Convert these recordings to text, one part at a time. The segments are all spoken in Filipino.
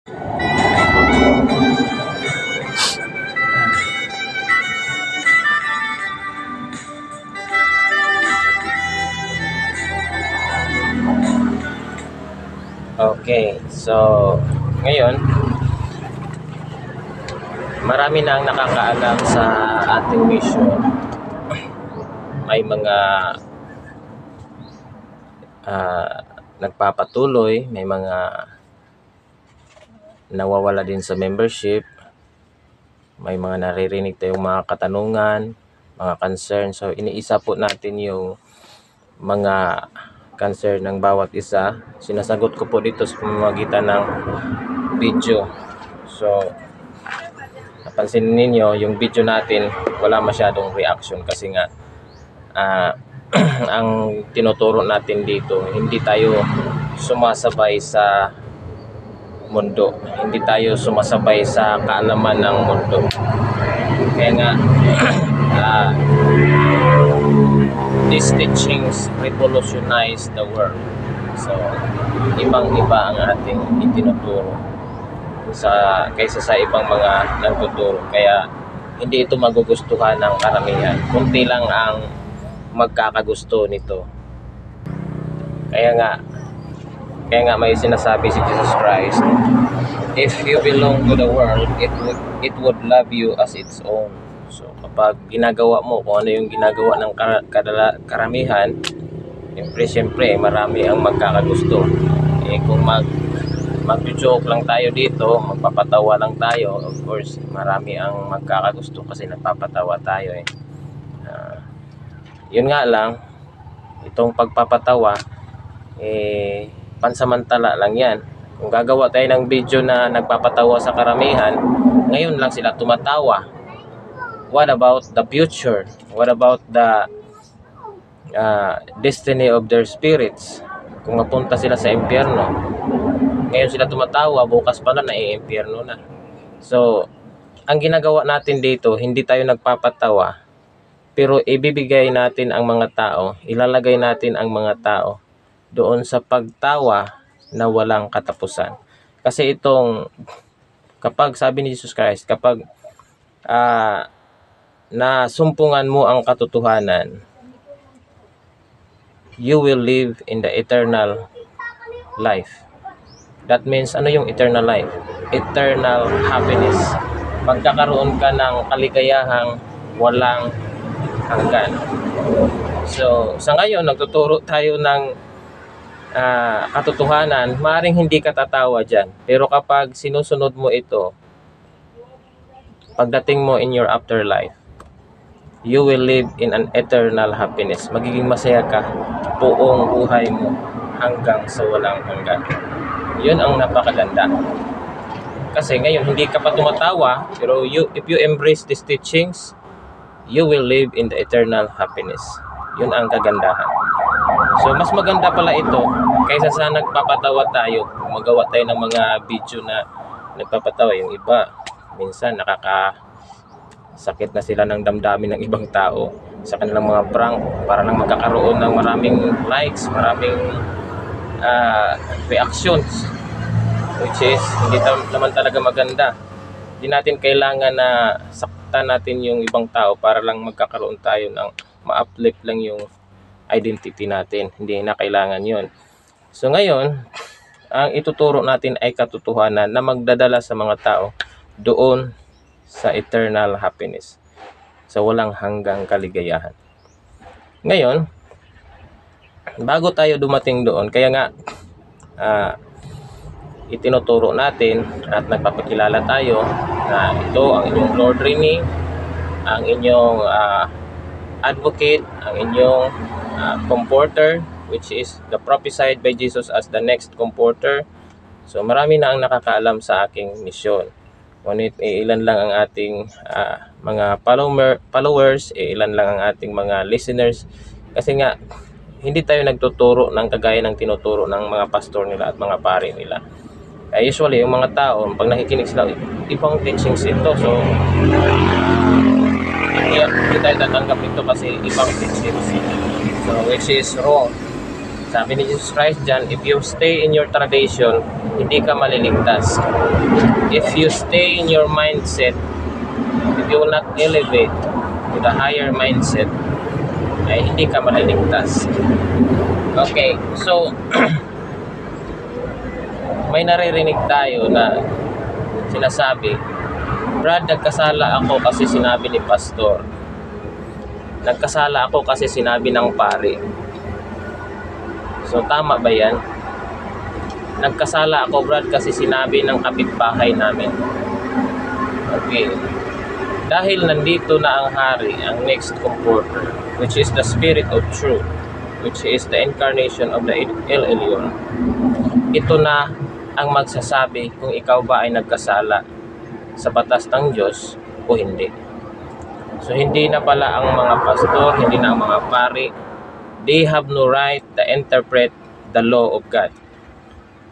Okay, so ngayon marami na ang nakakaalam sa ating mission. May mga nagpapatuloy, may mga nawawala din sa membership, may mga naririnig tayong mga katanungan, mga concern. So iniisa po natin yung mga concern ng bawat isa. Sinasagot ko po dito sa pamamagitan ng video. So napansin ninyo yung video natin wala masyadong reaction kasi nga ang tinuturo natin dito, hindi tayo sumasabay sa mundo, hindi tayo sumasabay sa kaalaman ng mundo. Kaya nga these teachings revolutionize the world. So ibang-iba ang ating itinuturo kaysa sa ibang mga nagtuturo. Kaya hindi ito magugustuhan ng karamihan. Kunti lang ang magkakagusto nito. Kaya nga may sinasabi si Jesus Christ, if you belong to the world, it would love you as its own. So kapag ginagawa mo kung ano yung ginagawa ng karamihan, siyempre marami ang magkakagusto. Kung mag-joke lang tayo dito, magpapatawa lang tayo, of course marami ang magkakagusto kasi nagpapatawa tayo yun nga lang, itong pagpapatawa pansamantala lang yan. Kung gagawa tayo ng video na nagpapatawa sa karamihan, ngayon lang sila tumatawa. What about the future? What about the destiny of their spirits? Kung mapunta sila sa impyerno, ngayon sila tumatawa, bukas pala nai-impyerno na. So ang ginagawa natin dito, hindi tayo nagpapatawa, pero ibibigay natin ang mga tao, ilalagay natin ang mga tao doon sa pagtawa na walang katapusan. Kasi kapag sabi ni Jesus Christ, kapag nasumpungan mo ang katotohanan, you will live in the eternal life. That means, ano yung eternal life? Eternal happiness. Magkakaroon ka ng kaligayahang walang hanggan. So sa ngayon nagtuturo tayo ng katotohanan, maaaring hindi ka tatawa dyan, pero kapag sinusunod mo ito, pagdating mo in your afterlife, you will live in an eternal happiness. Magiging masaya ka buong buhay mo hanggang sa walang hanggan. Yun ang napakaganda. Kasi ngayon hindi ka pa tumatawa, pero if you embrace these teachings, you will live in the eternal happiness. Yun ang kagandahan. So mas maganda pala ito kaysa sa nagpapatawa tayo. Magawa tayo ng mga video na nagpapatawa. Yung iba minsan nakakasakit na sila ng damdamin ng ibang tao sa kanilang mga prank para lang magkakaroon ng maraming likes, maraming reactions, which is hindi naman talaga maganda. Hindi natin kailangan na saktan natin yung ibang tao para lang magkakaroon tayo ng ma-uplift lang yung identity natin. Hindi na kailangan yun. So ngayon, ang ituturo natin ay katotohanan na magdadala sa mga tao doon sa eternal happiness, sa walang hanggang kaligayahan. Ngayon, bago tayo dumating doon, kaya nga itinuturo natin at nagpapakilala tayo na ito ang inyong Lord Rini, ang inyong advocate, ang inyong comforter, which is the prophesied by Jesus as the next comforter. So marami na ang nakakaalam sa aking misyon. Ngunit ilan lang ang ating mga followers, ilan lang ang ating mga listeners. Kasi nga hindi tayo nagtuturo ng kagaya ng tinuturo ng mga pastor nila at mga pari nila. Usually yung mga tao, pag nakikinig sila, ibang teachings ito. So hindi tayo tatanggap ito kasi ibang teachings. So which is wrong. Sabi ni Jesus Christ dyan, if you stay in your tradition, hindi ka maliligtas. If you stay in your mindset, if you will not elevate to the higher mindset, ay hindi ka maliligtas. Okay, so may naririnig tayo na sinasabi, Brad, nagkasala ako kasi sinabi ni pastor. Nagkasala ako kasi sinabi ng pari. So tama ba yan? Nagkasala ako, Brad, kasi sinabi ng kapitbahay namin. Okay. Dahil nandito na ang hari, ang next comforter, which is the Spirit of Truth, which is the incarnation of the El Elyon. Ito na ang magsasabi kung ikaw ba ay nagkasala sa batas ng Diyos o hindi. So hindi na pala ang mga pastor, hindi na ang mga pari, they have no right to interpret the law of God.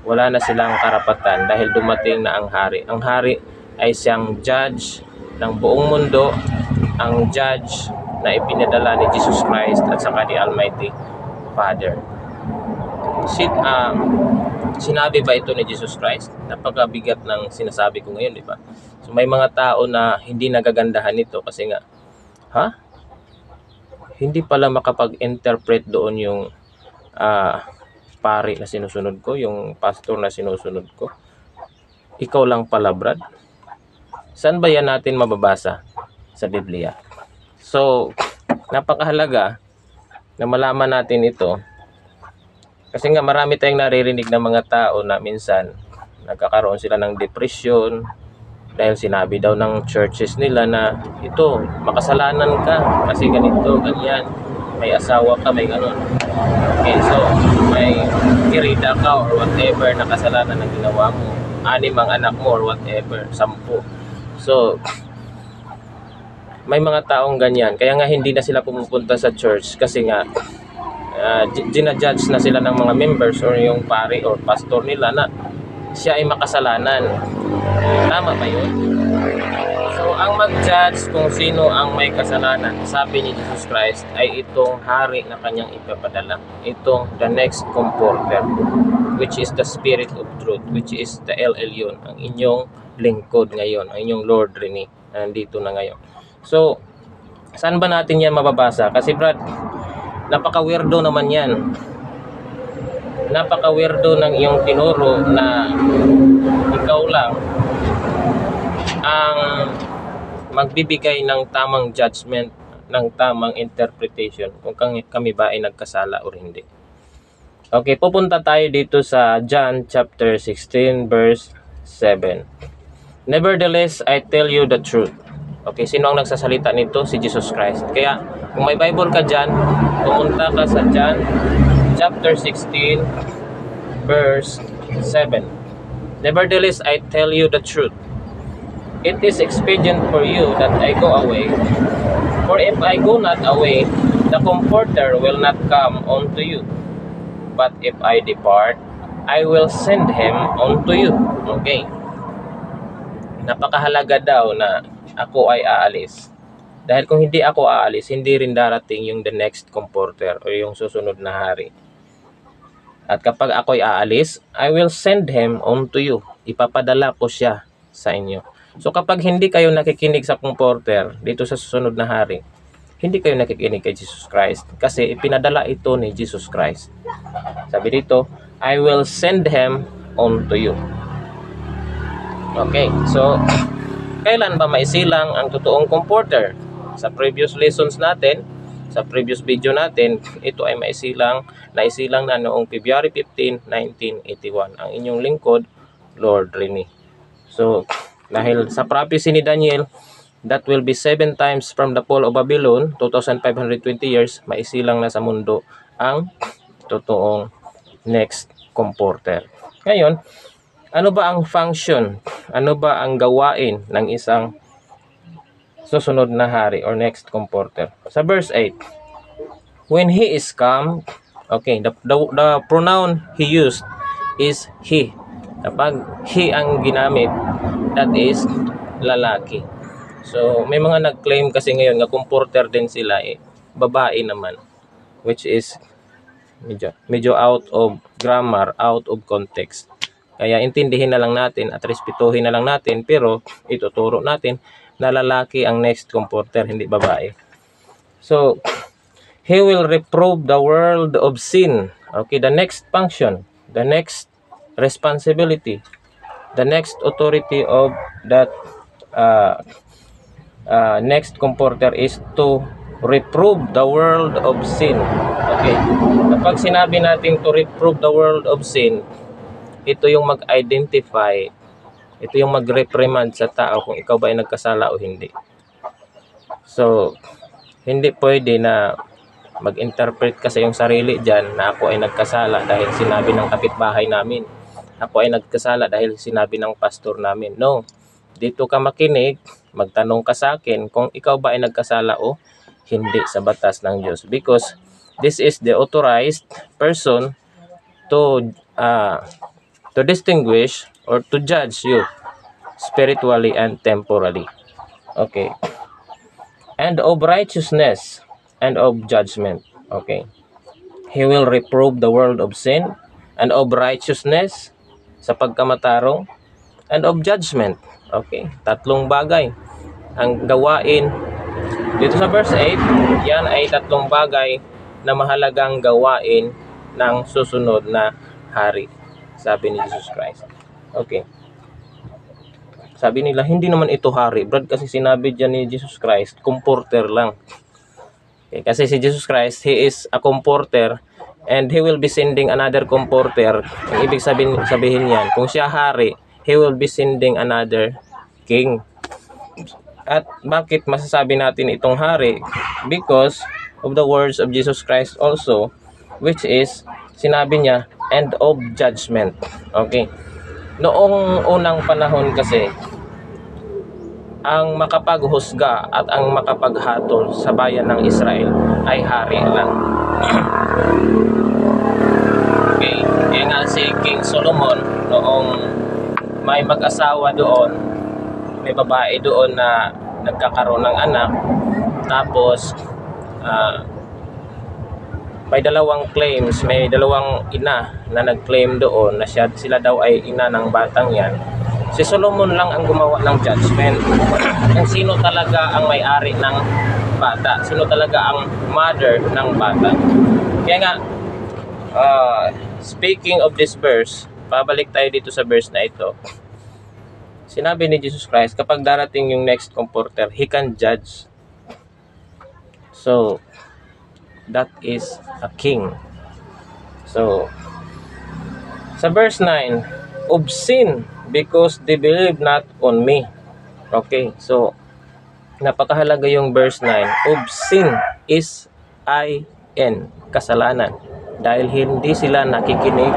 Wala na silang karapatan dahil dumating na ang hari. Ang hari ay siyang judge ng buong mundo, ang judge na ipinadala ni Jesus Christ at saka ni Almighty Father. Sinabi ba ito ni Jesus Christ? Napakabigat ng sinasabi ko ngayon, di ba? So may mga tao na hindi nagagandahan nito kasi nga, hindi pala makapag-interpret doon yung pari na sinusunod ko, yung pastor na sinusunod ko. Ikaw lang pala, Brad. Saan ba yan natin mababasa? Sa Biblia. So, napakahalaga na malaman natin ito. Kasi nga marami tayong naririnig ng mga tao na minsan nagkakaroon sila ng depression dahil sinabi daw ng churches nila na ito, makasalanan ka kasi ganito, ganyan, may asawa ka, may ganon. Okay, so may kirida ka or whatever na kasalanan na ginawa mo, 6 ang anak mo or whatever, 10. So may mga taong ganyan, kaya nga hindi na sila pumupunta sa church kasi nga ginajudge na sila ng mga members or yung pari or pastor nila na siya ay makasalanan. Tama ba yun? So ang mag-judge kung sino ang may kasalanan, sabi ni Jesus Christ, ay itong hari na kanyang ipapadala, itong the next comforter, which is the Spirit of Truth, which is the El Elyon, ang inyong lingkod ngayon, ang inyong Lord Rene, nandito na ngayon. So saan ba natin yan mababasa? Kasi Brad, napaka-weirdo naman yan. Napaka-weirdo ng iyong tinuro na ikaw lang ang magbibigay ng tamang judgment, ng tamang interpretation kung kami ba ay nagkasala o hindi. Okay, pupunta tayo dito sa John chapter 16 verse 7. Nevertheless, I tell you the truth. Okay, sino ang nagsasalita nito? Si Jesus Christ. Kaya, kung may Bible ka dyan, pumunta ka sa John chapter 16 verse 7. Nevertheless, I tell you the truth. It is expedient for you that I go away. For if I go not away, the Comforter will not come unto you. But if I depart, I will send him unto you. Okay. Napakahalaga daw na ako ay aalis. Dahil kung hindi ako aalis, hindi rin darating yung the next comforter o yung susunod na hari. At kapag ako'y aalis, I will send him unto you. Ipapadala ko siya sa inyo. So kapag hindi kayo nakikinig sa comforter dito sa susunod na hari, hindi kayo nakikinig kay Jesus Christ. Kasi ipinadala ito ni Jesus Christ. Sabi dito, I will send him unto you. Okay, so kailan ba maisilang ang totoong comforter? Sa previous lessons natin, sa previous video natin, ito ay naisilang na noong February 15, 1981. Ang inyong lingkod, Lord Rene. So, dahil sa prophecy ni Daniel, that will be 7 times from the fall of Babylon, 2,520 years, maisilang na sa mundo ang totoong next comforter. Ngayon, ano ba ang function? Ano ba ang gawain ng isang susunod na hari or next comforter? Sa verse 8, when he is come, okay, the pronoun he used is he. Kapag he ang ginamit, that is lalaki. So, may mga nag-claim kasi ngayon na comforter din sila, babae naman, which is medyo out of grammar, out of context. Kaya intindihin na lang natin at respetuhin na lang natin, pero ituturo natin na lalaki ang next comforter, hindi babae. So, he will reprove the world of sin. Okay, the next function, the next responsibility, the next authority of that next comforter is to reprove the world of sin. Okay, kapag sinabi natin to reprove the world of sin, ito yung mag-identify, ito yung mag-reprimand sa tao kung ikaw ba ay nagkasala o hindi. So, hindi pwede na mag-interpret ka sa iyong sarili dyan na ako ay nagkasala dahil sinabi ng kapitbahay namin. Ako ay nagkasala dahil sinabi ng pastor namin. No, dito ka makinig, magtanong ka sa akin kung ikaw ba ay nagkasala o hindi sa batas ng Diyos. Because this is the authorized person to distinguish or to judge you spiritually and temporally. Okay. And of righteousness and of judgment. Okay. He will reprove the world of sin and of righteousness sa pagkamatarong and of judgment. Okay. Tatlong bagay. Ang gawain dito sa verse 8, yan ay tatlong bagay na mahalagang gawain ng susunod na hari. Sabi ni Jesus Christ. Okay. Sabi nila, hindi naman ito hari. Brad, kasi sinabi dyan ni Jesus Christ, comforter lang. Okay, kasi si Jesus Christ, He is a comforter and He will be sending another comforter. Ang ibig sabihin yan, kung siya hari, He will be sending another king. At bakit masasabi natin itong hari? Because of the words of Jesus Christ also, which is, sinabi niya, and of judgment. Okay. Noong unang panahon kasi, ang makapaghusga at ang makapaghatol sa bayan ng Israel ay hari lang. Okay. Kaya nga si King Solomon, noong may mag-asawa doon, may babae doon na nagkakaroon ng anak, tapos may dalawang claims, may dalawang ina na nag-claim doon na sila daw ay ina ng batang yan. Si Solomon lang ang gumawa ng judgment kung sino talaga ang may-ari ng bata, sino talaga ang mother ng bata. Kaya nga, speaking of this verse, babalik tayo dito sa verse na ito. Sinabi ni Jesus Christ, kapag darating yung next comforter, He can judge. So, that is a king. So, sa verse 9, of sin, because they believe not on me. Okay, so, napakahalaga yung verse 9. Of sin is I-N, kasalanan. Dahil hindi sila nakikinig,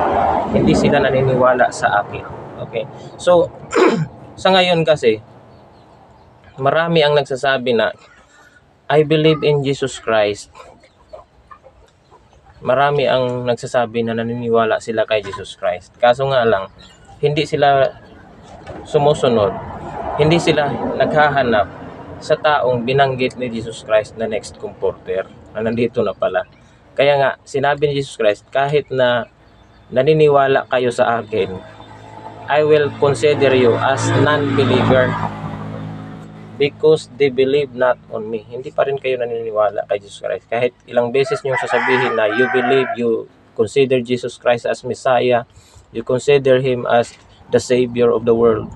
hindi sila naniniwala sa akin. Okay, so, sa ngayon kasi, marami ang nagsasabi na, I believe in Jesus Christ. Marami ang nagsasabi na naniniwala sila kay Jesus Christ. Kaso nga lang, hindi sila sumusunod. Hindi sila naghahanap sa taong binanggit ni Jesus Christ na next comforter, na nandito na pala. Kaya nga, sinabi ni Jesus Christ, kahit na naniniwala kayo sa akin, I will consider you as non-believer because they believe not on me. Hindi pa rin kayo naniniwala kay Jesus Christ. Kahit ilang beses nyo sasabihin na you believe, you consider Jesus Christ as Messiah, you consider Him as the Savior of the world.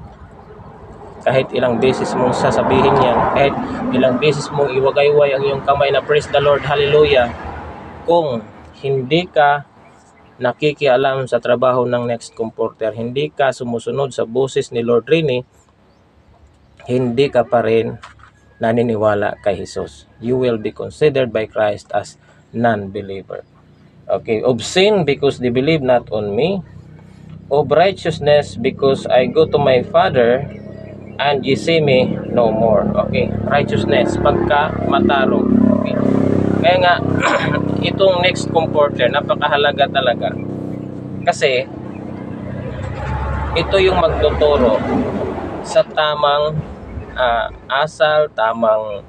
Kahit ilang beses mong sasabihin yan, kahit ilang beses mong iwagayway ang iyong kamay na praise the Lord, hallelujah, kung hindi ka nakikialam sa trabaho ng next comforter, hindi ka sumusunod sa boses ni Lord Rini, hindi ka pa rin naniniwala kay Jesus. You will be considered by Christ as non-believer. Okay, of sin because they believe not on me, of righteousness because I go to my Father and ye see me no more. Okay, righteousness, pagka matarong. Okay. Kaya nga, itong next comforter, napakahalaga talaga. Kasi, ito yung magtuturo sa tamang asal, tamang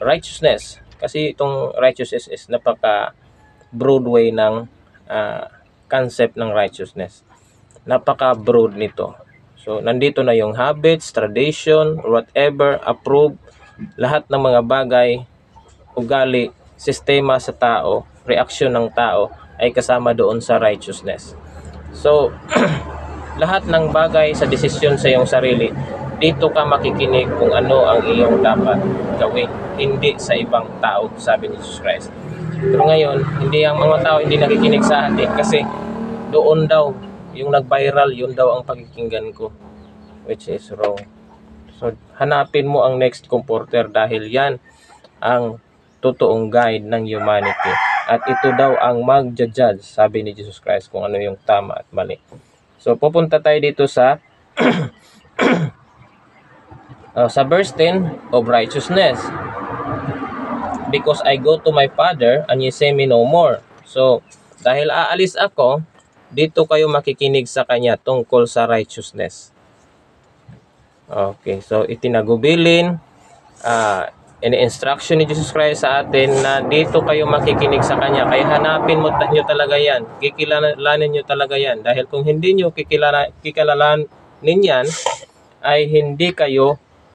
righteousness. Kasi itong righteousness is broad way ng concept ng righteousness. Napaka-broad nito. So, nandito na yung habits, tradition, whatever, approve, lahat ng mga bagay, ugali, sistema sa tao, reaksyon ng tao, ay kasama doon sa righteousness. So, lahat ng bagay sa desisyon sa iyong sarili, dito ka makikinig kung ano ang iyong dapat gawin, hindi sa ibang tao, sabi ni Jesus Christ. Pero ngayon, hindi ang mga tao hindi nakikinig sa atin kasi doon daw, yung nag-viral, yun daw ang pakikinggan ko, which is wrong. So, hanapin mo ang next comforter dahil yan ang totoong guide ng humanity. At ito daw ang mag-judge, sabi ni Jesus Christ, kung ano yung tama at mali. So, pupunta tayo dito sa sa verse 10 of righteousness. Because I go to my Father and ye say me no more. So, dahil aalis ako, dito kayo makikinig sa Kanya tungkol sa righteousness. Okay, so itinagubilin, ini-instruction ni Jesus Christ sa atin na dito kayo makikinig sa Kanya. Kaya hanapin nyo talaga yan. Kikilalanin nyo talaga yan. Dahil kung hindi nyo kikilalanin yan, ay hindi kayo